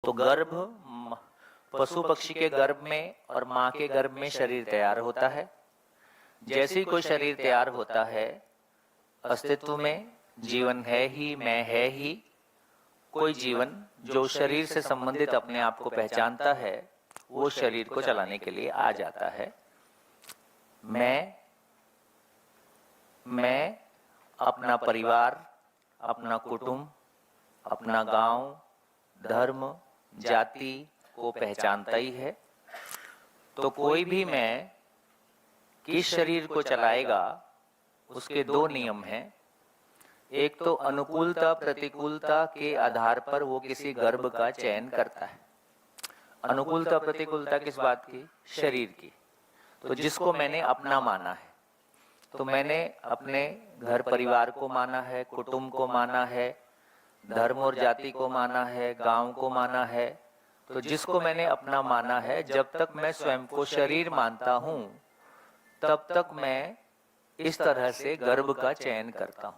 तो पशु पक्षी के गर्भ में और माँ के गर्भ में शरीर तैयार होता है। जैसे ही कोई शरीर तैयार होता है, अस्तित्व में जीवन है ही, मैं है ही। कोई जीवन जो शरीर से संबंधित अपने आप को पहचानता है, वो शरीर को चलाने के लिए आ जाता है। मैं अपना परिवार, अपना कुटुंब, अपना गांव, धर्म, जाति को पहचानता ही है। तो कोई भी मैं किस शरीर को चलाएगा, उसके दो नियम हैं। एक तो अनुकूलता प्रतिकूलता के आधार पर वो किसी गर्भ का चयन करता है। अनुकूलता प्रतिकूलता किस बात की? शरीर की। तो जिसको मैंने अपना माना है, तो मैंने अपने घर परिवार को माना है, कुटुंब को माना है, धर्म और जाति को माना है, गांव को माना है। तो जिसको मैंने अपना माना है, जब तक मैं स्वयं को शरीर मानता हूं, तब तक मैं इस तरह से गर्भ का चयन करता हूं।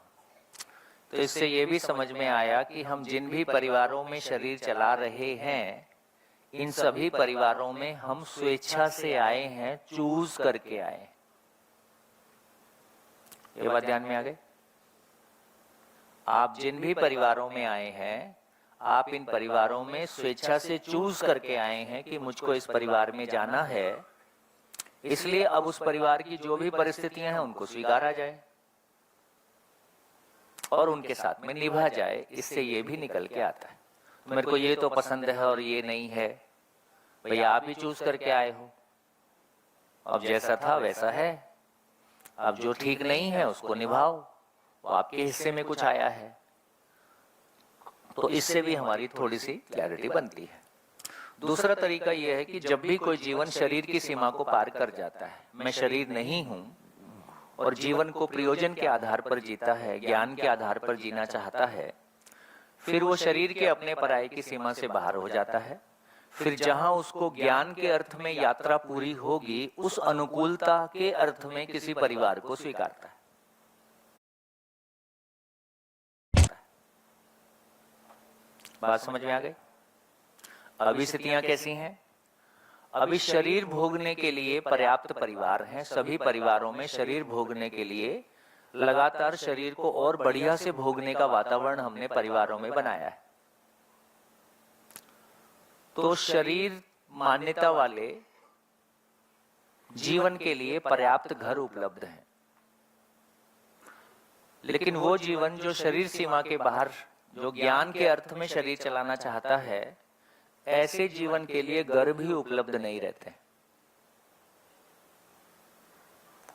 तो इससे ये भी समझ में आया कि हम जिन भी परिवारों में शरीर चला रहे हैं, इन सभी परिवारों में हम स्वेच्छा से आए हैं, चूज करके आए हैं। ये बात ध्यान में आ गई? आप जिन भी परिवारों में आए हैं, आप इन परिवारों में स्वेच्छा से चूज करके आए हैं कि मुझको इस परिवार में जाना है, इसलिए अब उस परिवार की जो भी परिस्थितियां हैं उनको स्वीकारा जाए और उनके साथ में निभा जाए। इससे ये भी निकल के आता है, मेरे को ये तो पसंद है और ये नहीं है। भैया आप ही चूज करके आए हो, अब जैसा था वैसा है। अब जो ठीक नहीं है उसको निभाओ, वो आपके हिस्से में कुछ आया है। तो इससे भी हमारी थोड़ी सी क्लैरिटी बनती है। दूसरा तरीका यह है कि जब भी कोई जीवन शरीर की सीमा को पार कर जाता है, मैं शरीर नहीं हूं, और जीवन को प्रयोजन के आधार पर जीता है, ज्ञान के आधार पर जीना चाहता है, फिर वो शरीर के अपने पराये की सीमा से बाहर हो जाता है। फिर जहां उसको ज्ञान के अर्थ में यात्रा पूरी होगी, उस अनुकूलता के अर्थ में किसी परिवार को स्वीकारता है। बात समझ में आ गई? अभी स्थितियां कैसी हैं? अभी शरीर भोगने के लिए पर्याप्त परिवार हैं। सभी परिवारों में शरीर भोगने के लिए लगातार शरीर को और बढ़िया से भोगने का वातावरण हमने परिवारों में बनाया है। तो शरीर मान्यता वाले जीवन के लिए पर्याप्त घर उपलब्ध हैं। लेकिन वो जीवन जो शरीर सीमा के बाहर, जो ज्ञान के अर्थ में शरीर चलाना चाहता है, ऐसे जीवन के लिए घर भी उपलब्ध नहीं रहते।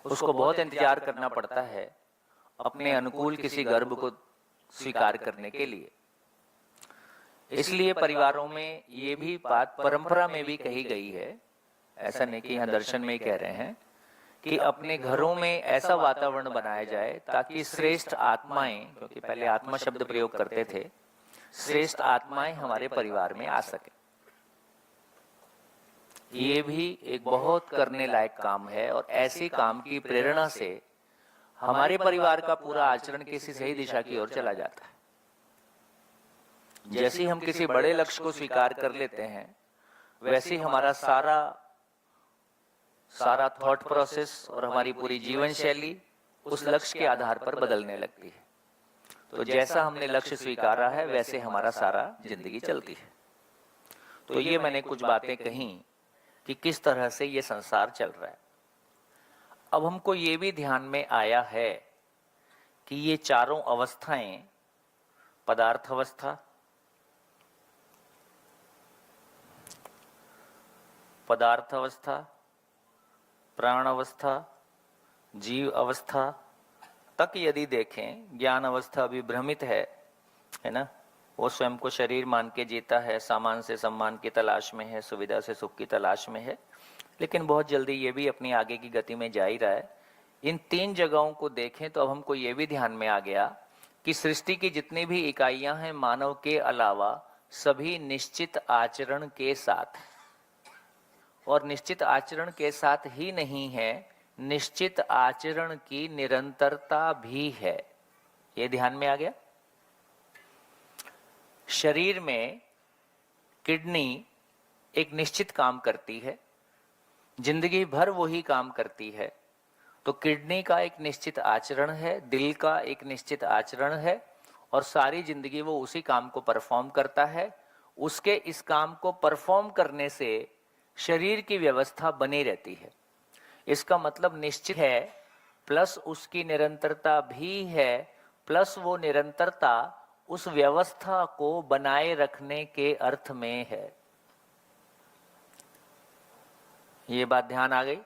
उसको बहुत इंतजार करना पड़ता है अपने अनुकूल किसी गर्भ को स्वीकार करने के लिए। इसलिए परिवारों में ये भी बात परंपरा में भी कही गई है, ऐसा नहीं कि यहां दर्शन में ही कह रहे हैं, कि अपने घरों में ऐसा वातावरण बनाया जाए ताकि श्रेष्ठ आत्माएं, क्योंकि पहले आत्मा शब्द प्रयोग करते थे, श्रेष्ठ आत्माएं हमारे परिवार में आ सके। ये भी एक बहुत करने लायक काम है, और ऐसे काम की प्रेरणा से हमारे परिवार का पूरा आचरण किसी सही दिशा की ओर चला जाता है। जैसे हम किसी बड़े लक्ष्य को स्वीकार कर लेते हैं, वैसे ही हमारा सारा थॉट प्रोसेस और हमारी पूरी जीवन शैली उस लक्ष्य के आधार पर बदलने लगती है। तो जैसा हमने लक्ष्य स्वीकारा है, वैसे हमारा सारा जिंदगी चलती है। तो ये मैंने कुछ बातें कही कि किस तरह से ये संसार चल रहा है। अब हमको ये भी ध्यान में आया है कि ये चारों अवस्थाएं, पदार्थ अवस्था, प्राण अवस्था, जीव अवस्था तक यदि देखें, ज्ञान अवस्था अभी भ्रमित है ना। वो स्वयं को शरीर मान के जीता है, सामान से सम्मान की तलाश में है, सुविधा से सुख की तलाश में है, लेकिन बहुत जल्दी ये भी अपनी आगे की गति में जा ही रहा है। इन तीन जगहों को देखें तो अब हमको ये भी ध्यान में आ गया कि सृष्टि की जितनी भी इकाइयां हैं, मानव के अलावा सभी निश्चित आचरण के साथ, और निश्चित आचरण के साथ ही नहीं है, निश्चित आचरण की निरंतरता भी है। ये ध्यान में आ गया। शरीर में किडनी एक निश्चित काम करती है, जिंदगी भर वही काम करती है। तो किडनी का एक निश्चित आचरण है, दिल का एक निश्चित आचरण है, और सारी जिंदगी वो उसी काम को परफॉर्म करता है। उसके इस काम को परफॉर्म करने से शरीर की व्यवस्था बनी रहती है। इसका मतलब निश्चित है, प्लस उसकी निरंतरता भी है, प्लस वो निरंतरता उस व्यवस्था को बनाए रखने के अर्थ में है। ये बात ध्यान आ गई।